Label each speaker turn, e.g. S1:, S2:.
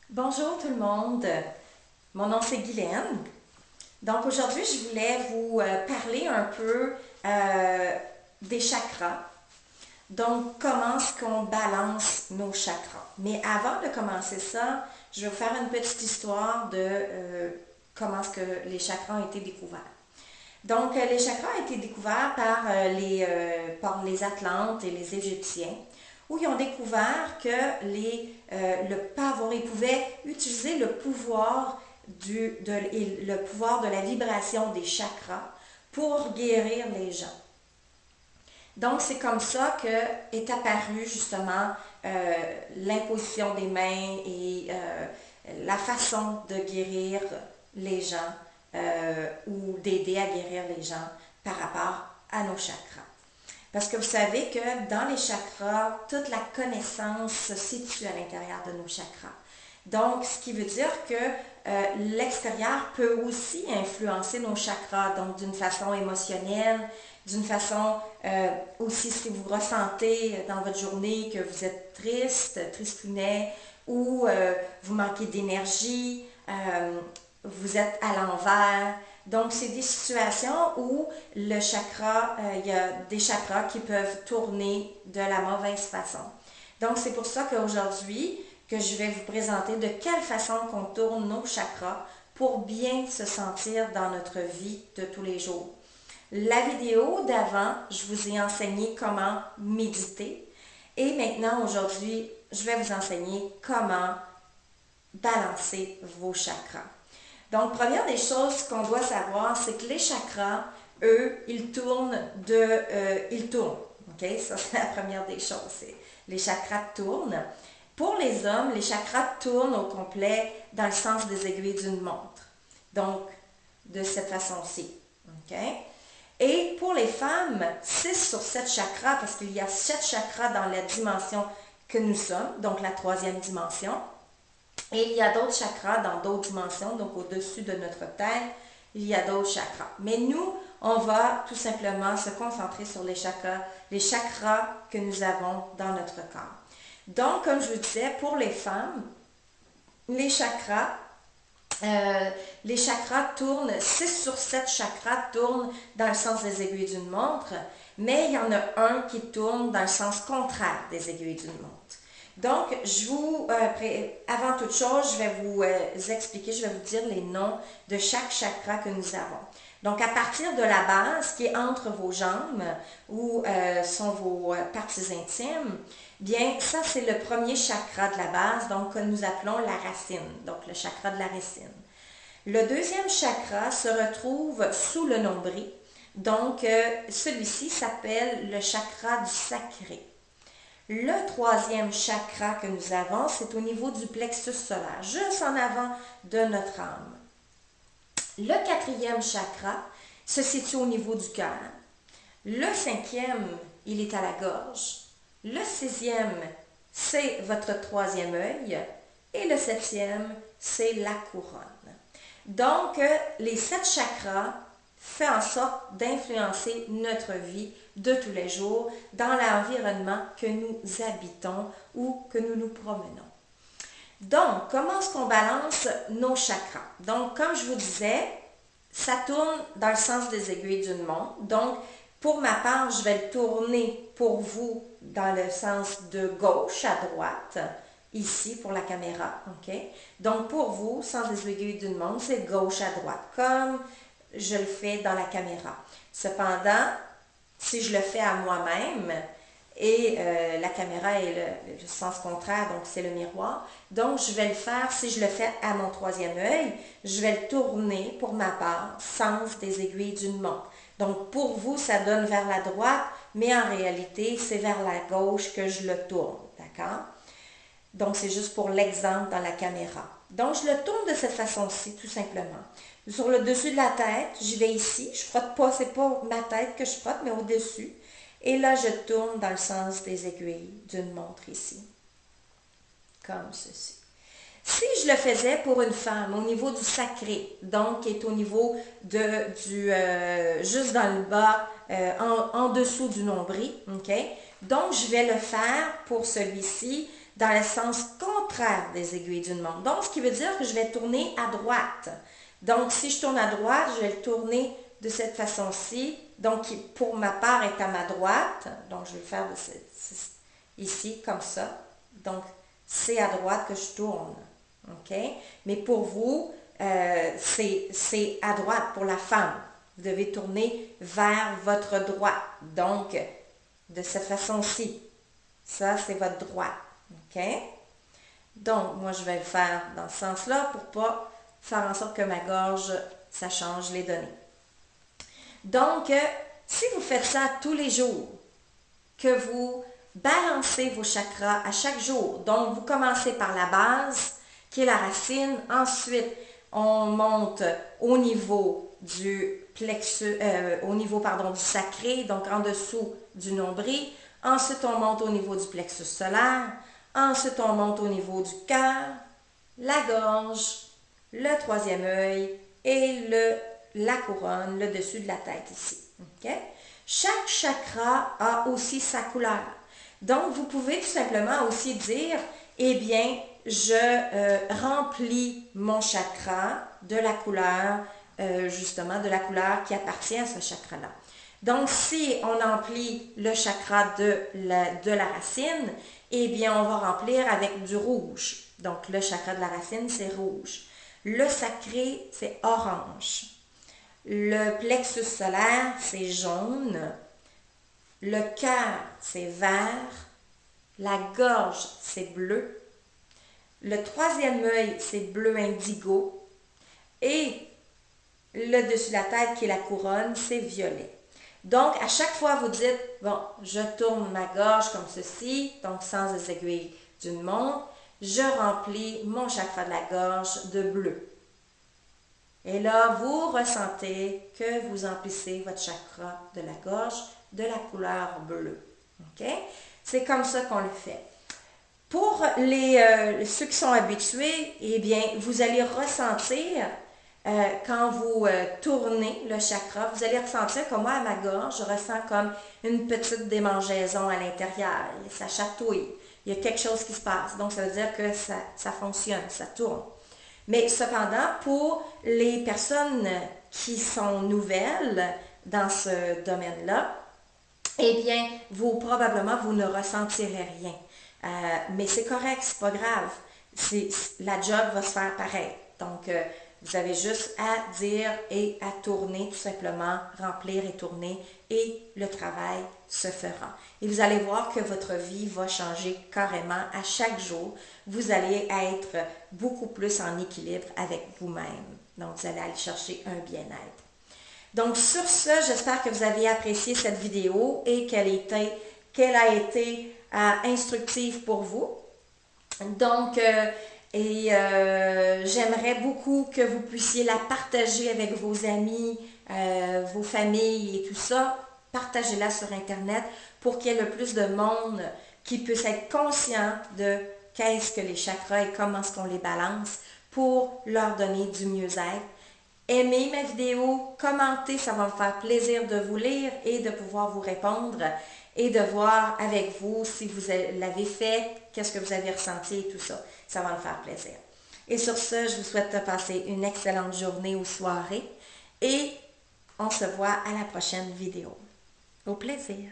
S1: Bonjour tout le monde, mon nom c'est Guylaine. Donc aujourd'hui je voulais vous parler un peu des chakras. Donc comment est-ce qu'on balance nos chakras. Mais avant de commencer ça, je vais vous faire une petite histoire de comment est-ce que les chakras ont été découverts. Donc les chakras ont été découverts par les Atlantes et les Égyptiens où ils ont découvert que ils pouvaient utiliser le pouvoir de la vibration des chakras pour guérir les gens. Donc, c'est comme ça que est apparue justement l'imposition des mains et la façon de guérir les gens ou d'aider à guérir les gens par rapport à nos chakras. Parce que vous savez que dans les chakras, toute la connaissance se situe à l'intérieur de nos chakras. Donc, ce qui veut dire que l'extérieur peut aussi influencer nos chakras, donc d'une façon émotionnelle, d'une façon aussi si vous ressentez dans votre journée que vous êtes triste, tristounet, ou vous manquez d'énergie, vous êtes à l'envers. Donc, c'est des situations où le chakra, il y a des chakras qui peuvent tourner de la mauvaise façon. Donc, c'est pour ça qu'aujourd'hui, que je vais vous présenter de quelle façon qu'on tourne nos chakras pour bien se sentir dans notre vie de tous les jours. La vidéo d'avant, je vous ai enseigné comment méditer. Et maintenant, aujourd'hui, je vais vous enseigner comment balancer vos chakras. Donc, première des choses qu'on doit savoir, c'est que les chakras, eux, ils tournent. OK? Ça, c'est la première des choses. Les chakras tournent. Pour les hommes, les chakras tournent au complet dans le sens des aiguilles d'une montre. Donc, de cette façon-ci. OK? Et pour les femmes, 6 sur 7 chakras, parce qu'il y a 7 chakras dans la dimension que nous sommes, donc la troisième dimension. Et il y a d'autres chakras dans d'autres dimensions, donc au-dessus de notre tête, il y a d'autres chakras. Mais nous, on va tout simplement se concentrer sur les chakras que nous avons dans notre corps. Donc, comme je vous disais, pour les femmes, les chakras tournent, 6 sur 7 chakras tournent dans le sens des aiguilles d'une montre, mais il y en a un qui tourne dans le sens contraire des aiguilles d'une montre. Donc, avant toute chose, je vais vous expliquer, je vais vous dire les noms de chaque chakra que nous avons. Donc, à partir de la base, qui est entre vos jambes, où sont vos parties intimes, bien, ça, c'est le premier chakra de la base, donc que nous appelons la racine, donc le chakra de la racine. Le deuxième chakra se retrouve sous le nombril, donc celui-ci s'appelle le chakra du sacré. Le troisième chakra que nous avons, c'est au niveau du plexus solaire, juste en avant de notre âme. Le quatrième chakra se situe au niveau du cœur. Le cinquième, il est à la gorge. Le sixième, c'est votre troisième œil. Et le septième, c'est la couronne. Donc, les 7 chakras font en sorte d'influencer notre vie de tous les jours dans l'environnement que nous habitons ou que nous nous promenons. Donc, comment est-ce qu'on balance nos chakras? Donc, comme je vous disais, ça tourne dans le sens des aiguilles d'une montre. Donc, pour ma part, je vais le tourner pour vous dans le sens de gauche à droite, ici pour la caméra. OK? Donc, pour vous, sens des aiguilles d'une montre, c'est gauche à droite, comme je le fais dans la caméra. Cependant, si je le fais à moi-même, et la caméra est le sens contraire, donc c'est le miroir. Donc, je vais le faire, si je le fais à mon troisième œil, je vais le tourner pour ma part, sens des aiguilles d'une montre. Donc, pour vous, ça donne vers la droite, mais en réalité, c'est vers la gauche que je le tourne. D'accord? Donc, c'est juste pour l'exemple dans la caméra. Donc, je le tourne de cette façon-ci, tout simplement. Sur le dessus de la tête, je vais ici. Je frotte pas, c'est pas ma tête que je frotte, mais au-dessus. Et là, je tourne dans le sens des aiguilles d'une montre ici. Comme ceci. Si je le faisais pour une femme au niveau du sacré, donc qui est au niveau juste dans le bas, en dessous du nombril, ok? Donc, je vais le faire pour celui-ci dans le sens contraire des aiguilles d'une montre. Donc, ce qui veut dire que je vais tourner à droite. Donc, si je tourne à droite, je vais le tourner de cette façon-ci. Donc, qui, pour ma part, est à ma droite. Donc, je vais le faire ici, comme ça. Donc, c'est à droite que je tourne. OK? Mais pour vous, c'est à droite pour la femme. Vous devez tourner vers votre droite. Donc, de cette façon-ci. Ça, c'est votre droite. OK? Donc, moi, je vais le faire dans ce sens-là pour ne pas faire en sorte que ma gorge, ça change les données. Donc, si vous faites ça tous les jours, que vous balancez vos chakras à chaque jour, donc vous commencez par la base, qui est la racine, ensuite, on monte au niveau du plexus, du sacré, donc en dessous du nombril, ensuite on monte au niveau du plexus solaire, ensuite on monte au niveau du cœur, la gorge, le troisième œil et la couronne, le dessus de la tête ici. Okay? Chaque chakra a aussi sa couleur. Donc, vous pouvez tout simplement aussi dire, eh bien, je remplis mon chakra de la couleur, justement, de la couleur qui appartient à ce chakra-là. Donc, si on remplit le chakra de la racine, eh bien, on va remplir avec du rouge. Donc, le chakra de la racine, c'est rouge. Le sacré, c'est orange. Le plexus solaire, c'est jaune. Le cœur, c'est vert. La gorge, c'est bleu. Le troisième œil, c'est bleu indigo. Et le dessus de la tête, qui est la couronne, c'est violet. Donc, à chaque fois, vous dites, bon, je tourne ma gorge comme ceci, donc sans les aiguilles d'une montre. Je remplis mon chakra de la gorge de bleu. Et là, vous ressentez que vous emplissez votre chakra de la gorge de la couleur bleue. OK? C'est comme ça qu'on le fait. Pour ceux qui sont habitués, eh bien, vous allez ressentir, quand vous tournez le chakra, vous allez ressentir comme moi, à ma gorge, je ressens comme une petite démangeaison à l'intérieur. Ça chatouille. Il y a quelque chose qui se passe. Donc, ça veut dire que ça fonctionne, ça tourne. Mais cependant, pour les personnes qui sont nouvelles dans ce domaine-là, eh bien, probablement, vous ne ressentirez rien. Mais c'est correct, c'est pas grave. La job va se faire pareil. Donc, vous avez juste à dire et à tourner, tout simplement, remplir et tourner, et le travail se fera. Et vous allez voir que votre vie va changer carrément à chaque jour. Vous allez être beaucoup plus en équilibre avec vous-même. Donc, vous allez aller chercher un bien-être. Donc, sur ce, j'espère que vous avez apprécié cette vidéo et qu'elle a été instructive pour vous. Donc, j'aimerais beaucoup que vous puissiez la partager avec vos amis, vos familles et tout ça. Partagez-la sur Internet pour qu'il y ait le plus de monde qui puisse être conscient de qu'est-ce que les chakras et comment est-ce qu'on les balance pour leur donner du mieux-être. Aimez ma vidéo, commentez, ça va me faire plaisir de vous lire et de pouvoir vous répondre et de voir avec vous si vous l'avez fait, qu'est-ce que vous avez ressenti et tout ça. Ça va me faire plaisir. Et sur ce, je vous souhaite de passer une excellente journée ou soirée et on se voit à la prochaine vidéo. Au plaisir!